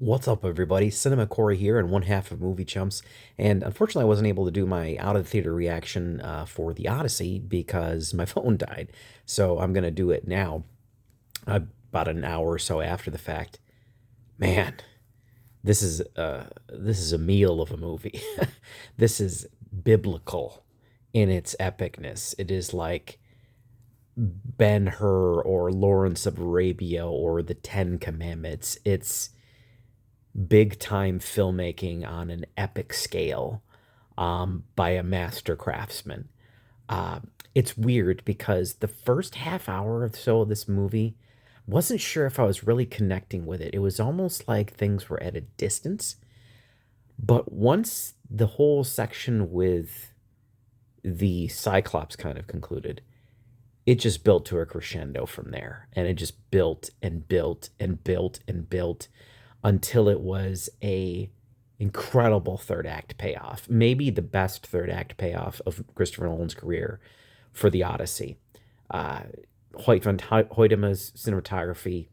What's up, everybody? Cinema Corey here, and one half of Movie Chumps. And unfortunately, I wasn't able to do my out of the theater reaction for the Odyssey because my phone died. So I'm gonna do it now, about an hour or so after the fact. Man, this is a meal of a movie. This is biblical in its epicness. It is like Ben Hur or Lawrence of Arabia or the Ten Commandments. It's big time filmmaking on an epic scale by a master craftsman. Uh, it's weird because the first half hour or so of this movie wasn't sure if I was really connecting with it. It was almost like things were at a distance. But once the whole section with the Cyclops kind of concluded, it just built to a crescendo from there. And it just built and built and built and built until it was a incredible third act payoff. Maybe the best third act payoff of Christopher Nolan's career for the Odyssey. Uh, Hoyt van Hoytema's cinematography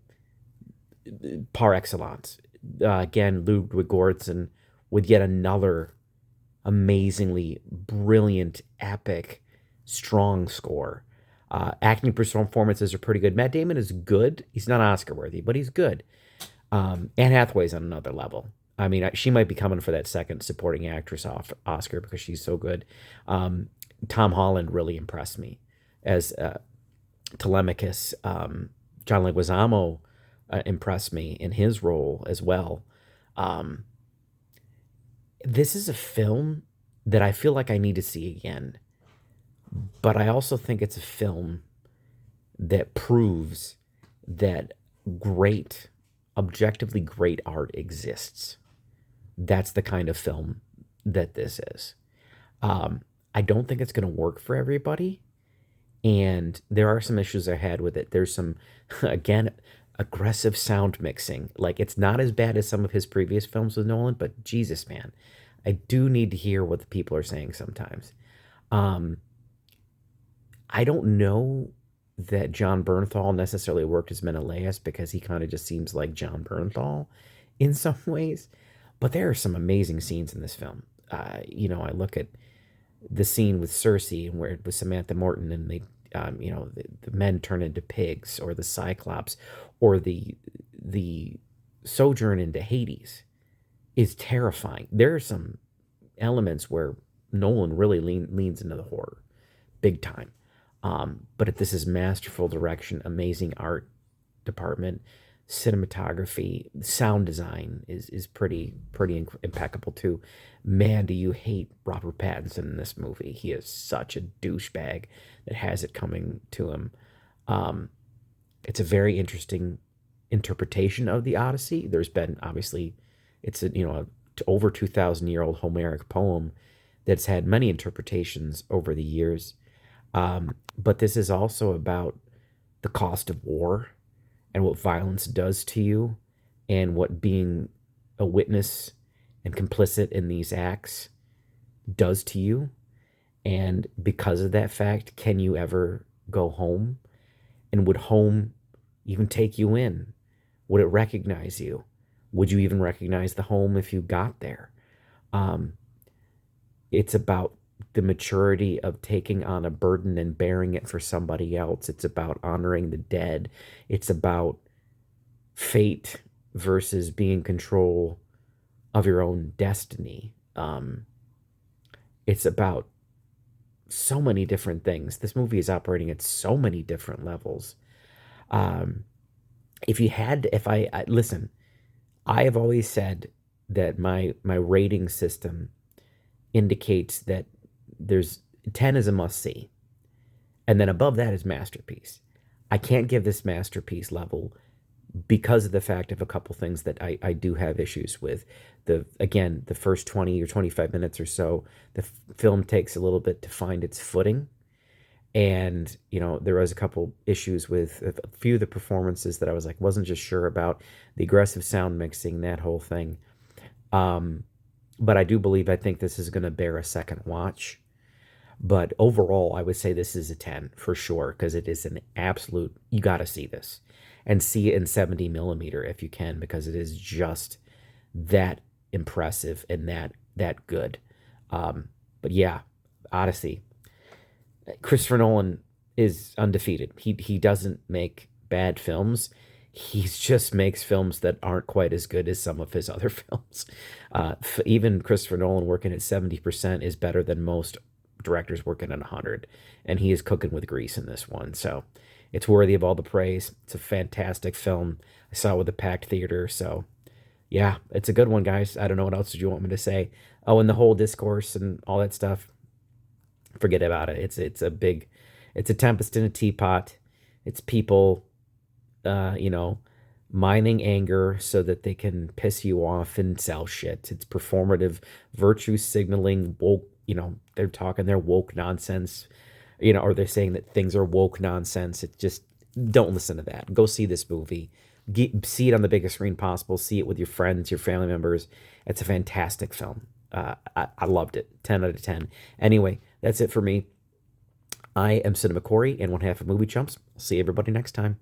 par excellence. Again, Ludwig Göransson with yet another amazingly brilliant, epic, strong score. Acting performances are pretty good. Matt Damon is good. He's not Oscar worthy, but he's good. Anne Hathaway's on another level. I mean, she might be coming for that second supporting actress Oscar because she's so good. Tom Holland really impressed me as Telemachus. John Leguizamo impressed me in his role as well. Um, this is a film that I feel like I need to see again, but I also think it's a film that proves that great, objectively great art exists. That's the kind of film that this is. I don't think it's going to work for everybody. And there are some issues I had with it. There's some, again, aggressive sound mixing. Like, it's not as bad as some of his previous films with Nolan, but Jesus, man, I do need to hear what the people are saying sometimes. Um, I don't know that John Bernthal necessarily worked as Menelaus because he kind of just seems like John Bernthal in some ways. But there are some amazing scenes in this film. I look at the scene with Cersei and where it was Samantha Morton and the men turn into pigs, or the Cyclops, or the sojourn into Hades is terrifying. There are some elements where Nolan really leans into the horror big time. But this is masterful direction, amazing art department, cinematography, sound design is pretty impeccable too. Man, do you hate Robert Pattinson in this movie? He is such a douchebag that has it coming to him. Um, it's a very interesting interpretation of the Odyssey. There's been obviously it's a over 2,000-year-old Homeric poem that's had many interpretations over the years. But this is also about the cost of war and what violence does to you, and what being a witness and complicit in these acts does to you. And because of that fact, can you ever go home? And would home even take you in? Would it recognize you? Would you even recognize the home if you got there? Um, it's about the maturity of taking on a burden and bearing it for somebody else. It's about honoring the dead. It's about fate versus being in control of your own destiny. It's about so many different things. This movie is operating at so many different levels. Um, if I listen, I have always said that my rating system indicates that there's 10 is a must see, and then above that is masterpiece. I can't give this masterpiece level because of the fact of a couple things that I do have issues with. The first 20 or 25 minutes or so, the film takes a little bit to find its footing. And there was a couple issues with a few of the performances that I was like, wasn't just sure about, the aggressive sound mixing, that whole thing. um but I think this is going to bear a second watch. But overall, I would say this is a 10 for sure, because it is an absolute, you got to see this and see it in 70 millimeter if you can, because it is just that impressive and that good. But yeah, Odyssey. Christopher Nolan is undefeated. He doesn't make bad films. He just makes films that aren't quite as good as some of his other films. Even Christopher Nolan working at 70% is better than most directors working at 100. And he is cooking with grease in this one. So it's worthy of all the praise. It's a fantastic film. I saw it with a packed theater. So yeah, it's a good one, guys. I don't know what else did you want me to say. Oh, and the whole discourse and all that stuff, forget about it. It's a tempest in a teapot. It's people, you know, mining anger so that they can piss you off and sell shit. It's performative virtue signaling, woke, they're talking their woke nonsense, or they're saying that things are woke nonsense. It just, don't listen to that. Go see this movie. See it on the biggest screen possible. See it with your friends, your family members. It's a fantastic film. I loved it. 10 out of 10. Anyway, that's it for me. I am Cinema Corey and one half of Movie Chumps. See everybody next time.